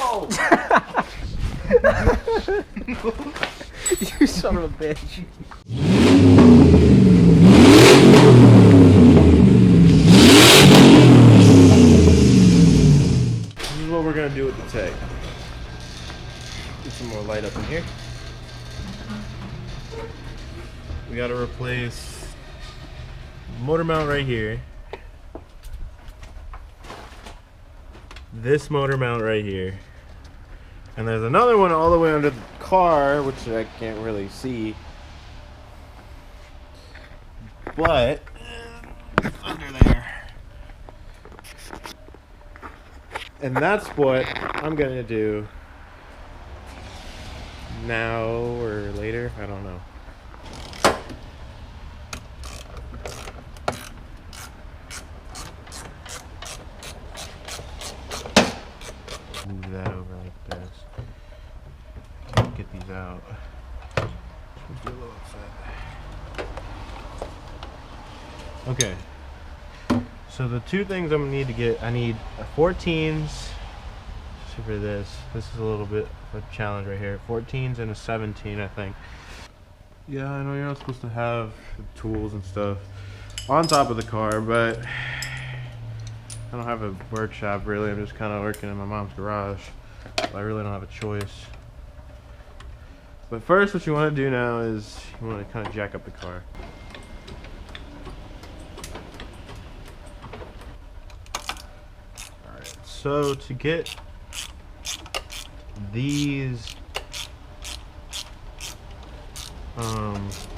No! You son of a bitch. This is what we're gonna do with the tag. Get some more light up in here. We gotta replace motor mount right here. This motor mount right here. And there's another one all the way under the car, which I can't really see. But it's under there. And that's what I'm gonna do now or later. I don't know. Move that over like this. Get these out. Just be a little upset. Okay. So the two things I'm gonna need to get, I need a 14s for this. This is a little bit of a challenge right here. 14s and a 17, I think. Yeah, I know you're not supposed to have the tools and stuff on top of the car, but I don't have a workshop really. I'm just kind of working in my mom's garage. So I really don't have a choice. But first, what you want to do now is you want to kind of jack up the car. Alright, so to get these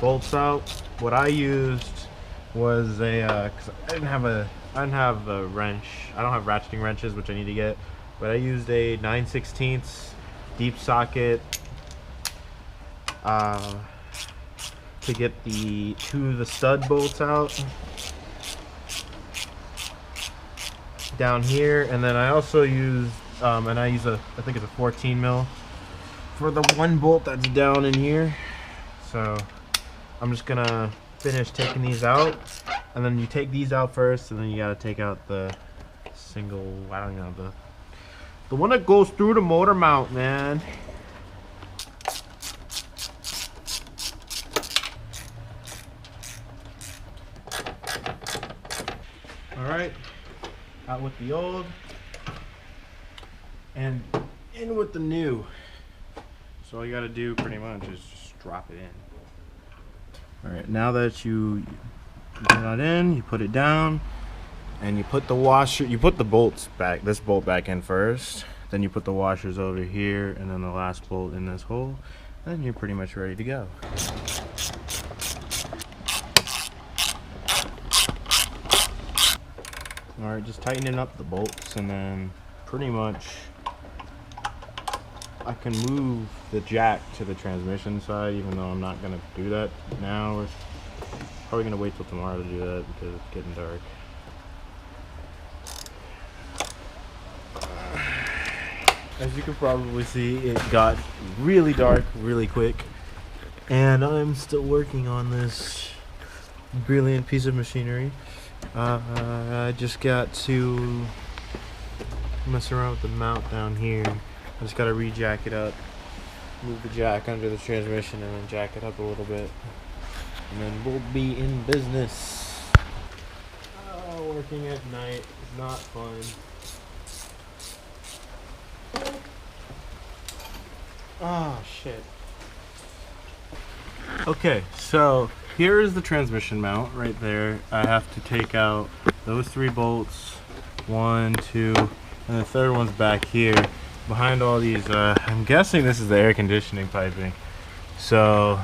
bolts out, what I used was a, cause I didn't have a wrench. I don't have ratcheting wrenches, which I need to get, but I used a 9/16 deep socket to get the stud bolts out down here, and then I also used and I use I think it's a 14 mil for the one bolt that's down in here. So I'm just gonna finish taking these out, and then you take these out first, and then you gotta take out the single, I don't know, the one that goes through the motor mount, man. Alright, out with the old and in with the new. So all you gotta do pretty much is just drop it in. Alright, now that you put that in, you put it down, and you put the washer, you put the bolts back, this bolt back in first, then you put the washers over here, and then the last bolt in this hole, and you're pretty much ready to go. Alright, just tightening up the bolts, and then pretty much I can move the jack to the transmission side, even though I'm not going to do that now. We're probably going to wait till tomorrow to do that because it's getting dark. As you can probably see, it got really dark really quick, and I'm still working on this brilliant piece of machinery. I just got to mess around with the mount down here. I just got to re-jack it up, move the jack under the transmission, and then jack it up a little bit, and then we'll be in business. Working at night is not fun. Oh shit. Okay, so here is the transmission mount right there. I have to take out those 3 bolts, 1, 2, and the third one's back here behind all these. I'm guessing this is the air conditioning piping, so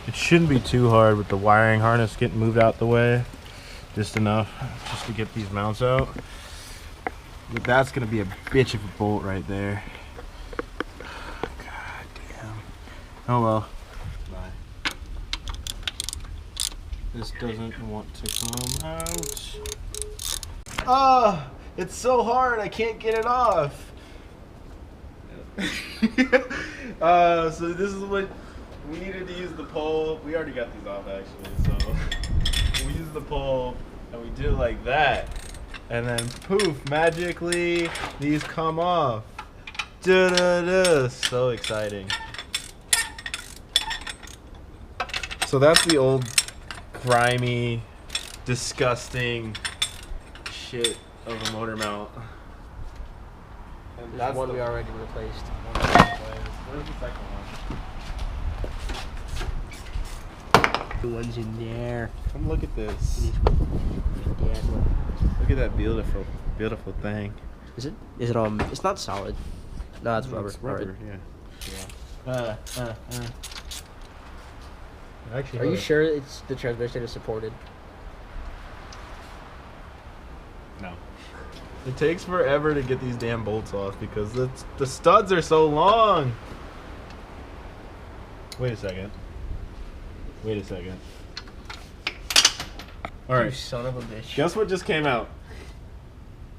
it shouldn't be too hard with the wiring harness getting moved out the way, just enough just to get these mounts out. But that's gonna be a bitch of a bolt right there. God damn. Oh well. Bye. This doesn't want to come out. Ah, it's so hard, I can't get it off. So this is what we needed to use the pole. We already got these off actually, so we used the pole and we did it like that, and then poof, magically these come off. Da-da-da. So exciting. So that's the old grimy, disgusting shit of a motor mount. And That's one we already replaced. Where's the second one? The one's in there. Come look at this. Look at that beautiful, beautiful thing. Is it? Is it all? It's not solid. No, it's rubber. It's rubber, yeah. Actually, Are you sure it's the transmission is supported? No. It takes forever to get these damn bolts off because the studs are so long. Wait a second. All right. You son of a bitch. Guess what just came out?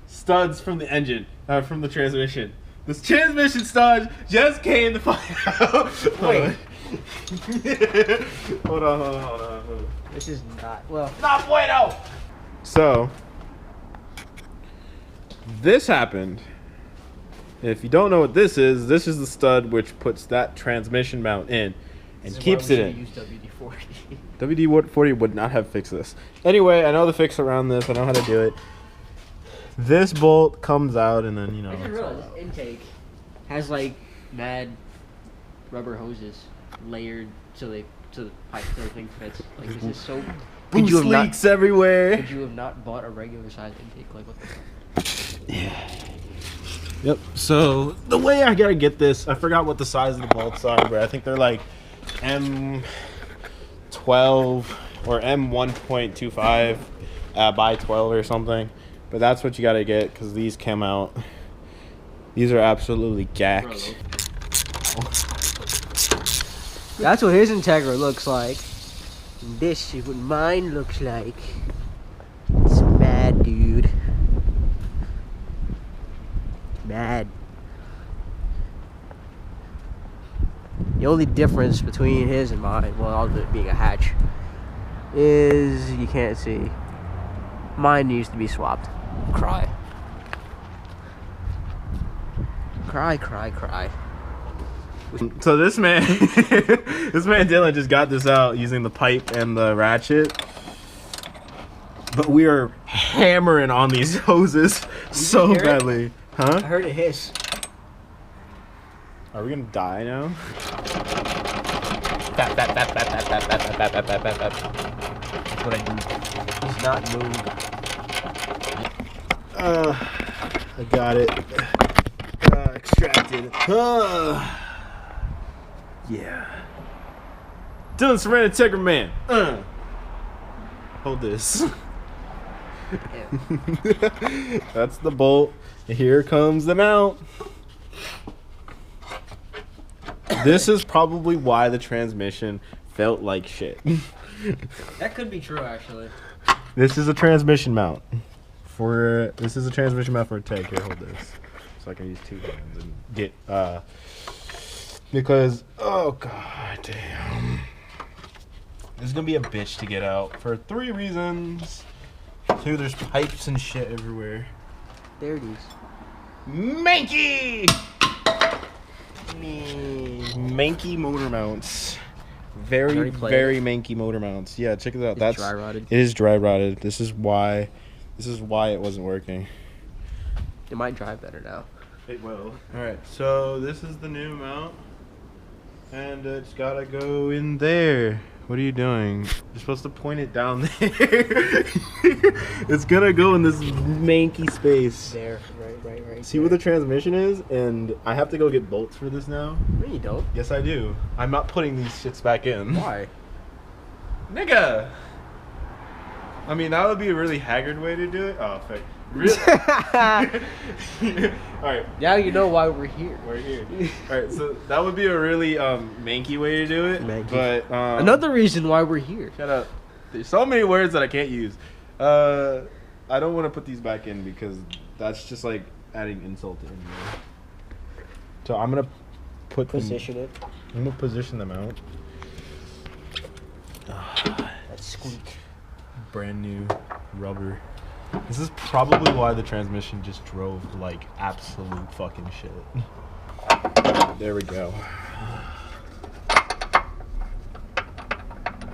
Studs from the engine, from the transmission. This transmission stud just came to find out. Wait. Hold on. This is not well. Not bueno. So, this happened. If you don't know what this is the stud which puts that transmission mount in and keeps it in. Use WD-40. WD-40 would not have fixed this. Anyway, I know the fix around this. I know how to do it. This bolt comes out and then, you know. I just realized this intake has like mad rubber hoses layered so the pipe so the thing fits. Like this is so. Boost leaks everywhere. Could you have not bought a regular size intake? Like what the fuck? Yeah. Yep. So the way I gotta get this, I forgot what the size of the bolts are, but I think they're like M12 or M1.25 by 12 or something. But that's what you gotta get because these came out. These are absolutely gacked. That's what his Integra looks like. And this is what mine looks like. It's mad, dude. Mad. The only difference between his and mine, well, all of it being a hatch, is you can't see. Mine needs to be swapped. Cry. Cry. So this man, Dylan just got this out using the pipe and the ratchet. But we are hammering on these hoses so badly. Huh? I heard it hiss. Are we gonna die now? That's what I do. He's not moved. I got it. Extracted. Yeah. Dylan Serrano Integra man. Hold this. That's the bolt. Here comes the mount. This is probably why the transmission felt like shit. That could be true, actually. This is a transmission mount. This is a transmission mount for a tank. Here, hold this. So I can use two hands and get because oh god damn. This is gonna be a bitch to get out for 3 reasons. 2, there's pipes and shit everywhere. There it is. Manky! Manky motor mounts. Very manky motor mounts. Yeah, check it out. That's dry rotted. It is dry rotted. This is why it wasn't working. It might drive better now. It will. Alright, so this is the new mount. And it's gotta go in there. What are you doing? You're supposed to point it down there. It's gonna go in this manky space. There, right. See where the transmission is? And I have to go get bolts for this now. No, you don't. Yes, I do. I'm not putting these shits back in. Why? Nigga! I mean, that would be a really haggard way to do it. Oh, fuck. Really? Alright. Now you know why we're here. We're here. Alright, so that would be a really manky way to do it. Manky. But another reason why we're here. Shut up. There's so many words that I can't use. I don't want to put these back in because that's just like adding insult to injury. So I'm gonna Position it. I'm gonna position them out. That squeak. Brand new rubber. This is probably why the transmission just drove like absolute fucking shit. There we go.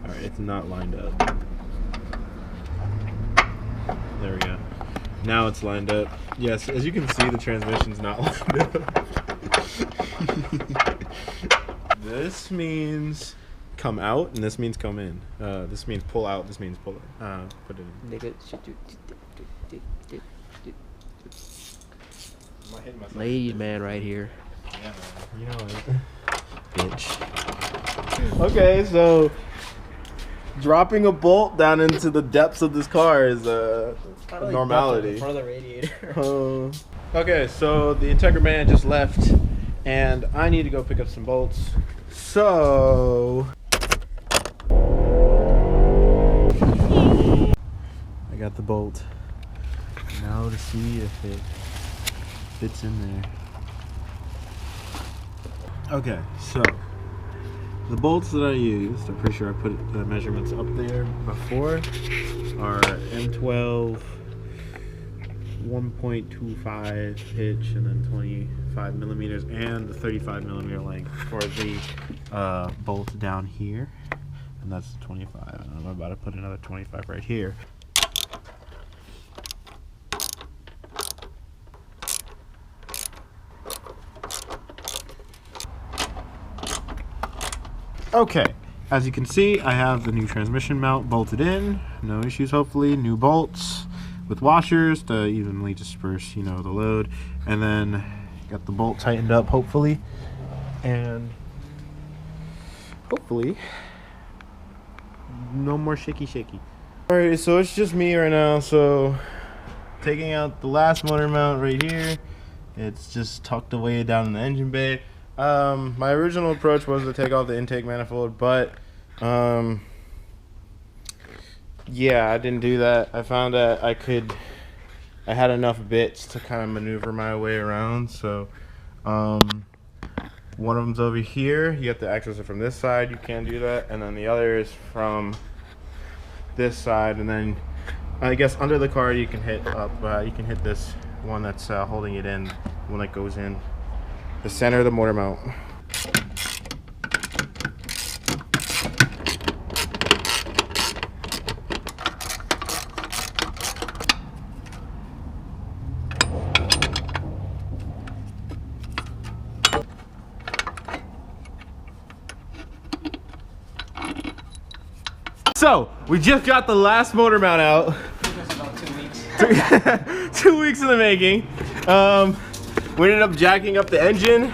Alright, it's not lined up. There we go. Now it's lined up. Yes, as you can see, the transmission's not lined up. This means come out, and this means come in. This means pull out, this means pull in. Put it in. Ladies man right here. Yeah, you know it. Bitch. Okay, so dropping a bolt down into the depths of this car is normality. In front of the radiator. Okay, so the Integra man just left, and I need to go pick up some bolts. So I got the bolt. Now to see if it fits in there. Okay, so the bolts that I used, I'm pretty sure I put the measurements up there before, are M12 1.25 pitch and then 25 millimeters and the 35 millimeter length for the bolt down here, and that's 25. And I'm about to put another 25 right here. Okay, as you can see, I have the new transmission mount bolted in. No issues, hopefully. New bolts with washers to evenly disperse, you know, the load. And then got the bolt tightened up, hopefully. And hopefully, no more shaky. Alright, so it's just me right now. So taking out the last motor mount right here. It's just tucked away down in the engine bay. My original approach was to take off the intake manifold, but yeah, I didn't do that. I found that I had enough bits to kind of maneuver my way around. So one of them's over here. You have to access it from this side. You can do that, and then the other is from this side. And then I guess under the car you can hit up. You can hit this one that's holding it in, when it goes in the center of the motor mount. So we just got the last motor mount out. About 2 weeks. 2 weeks in the making. We ended up jacking up the engine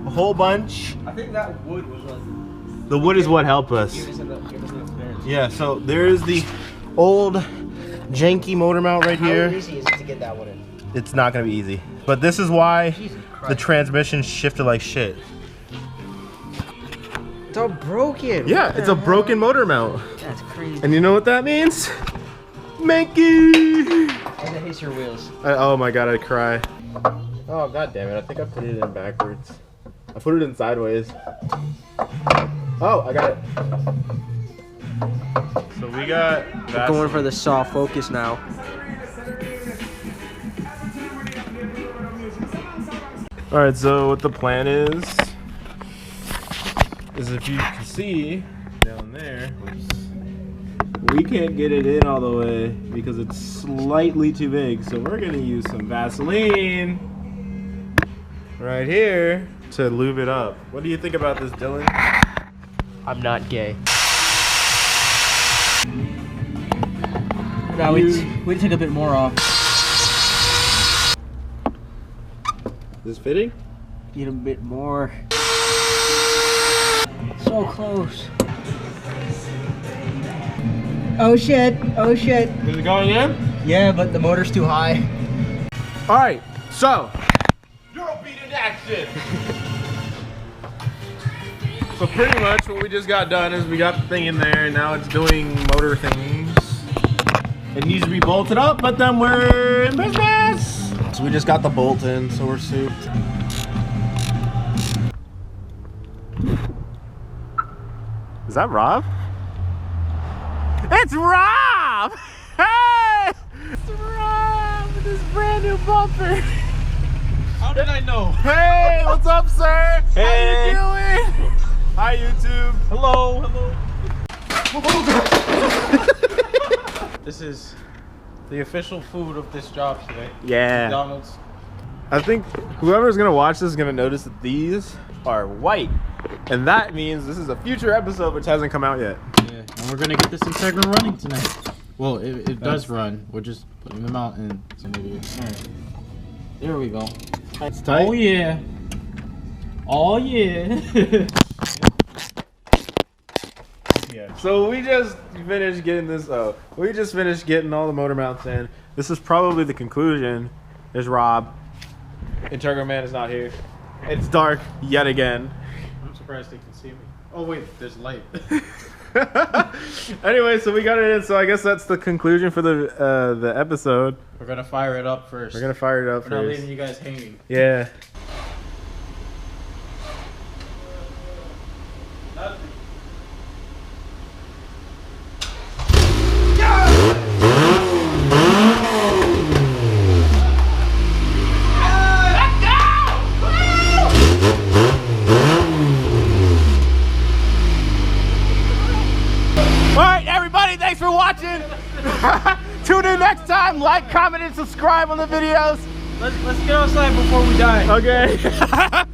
a whole bunch. I think that wood was what. The wood is what helped us. Give us an experience. Yeah, so there's the old janky motor mount right here. How easy is it to get that one in? It's not gonna be easy. But this is why Jesus Christ. the transmission shifted like shit. It's all broken. Yeah, it's a broken motor mount. That's crazy. And you know what that means? Manky! And it hits your wheels. Oh my god, I'd cry. Oh god damn it, I think I put it in backwards. I put it in sideways. Oh, I got it. So we got that. Going for the soft focus now. Alright, so what the plan is if you can see down there, we can't get it in all the way because it's slightly too big. So we're gonna use some Vaseline right here to lube it up. What do you think about this, Dylan? I'm not gay. Now we took a bit more off. Is this fitting? Get a bit more. So close. Oh shit, oh shit. Is it going in? Yeah, but the motor's too high. Alright, so European in action. So pretty much what we just got done is we got the thing in there and now it's doing motor things. It needs to be bolted up, but then we're in business. So we just got the bolt in, so we're souped. Is that Rob? It's Rob! Hey! It's Rob with his brand new bumper. How did I know? Hey, what's up, sir? Hey. How you doing? Hi, YouTube. Hello, hello. This is the official food of this job today. Yeah. McDonald's. I think whoever's gonna watch this is gonna notice that these are white, and that means this is a future episode which hasn't come out yet. Yeah, and we're gonna get this Integra running tonight. Well, it does run. We're just putting them out in some idiots. All right. There we go. It's tight. Oh yeah. Oh yeah. Yeah. So we just finished getting this. We just finished getting all the motor mounts in. This is probably the conclusion. There's Rob. Integra Man is not here. It's dark yet again. I'm surprised they can see me. Oh wait, there's light. Anyway, so we got it in. So I guess that's the conclusion for the episode. We're gonna fire it up first. We're gonna fire it up We're not first. leaving you guys hanging. Yeah. Alright, everybody, thanks for watching. Tune in next time. Like, comment, and subscribe on the videos. Let's get outside before we die. Okay.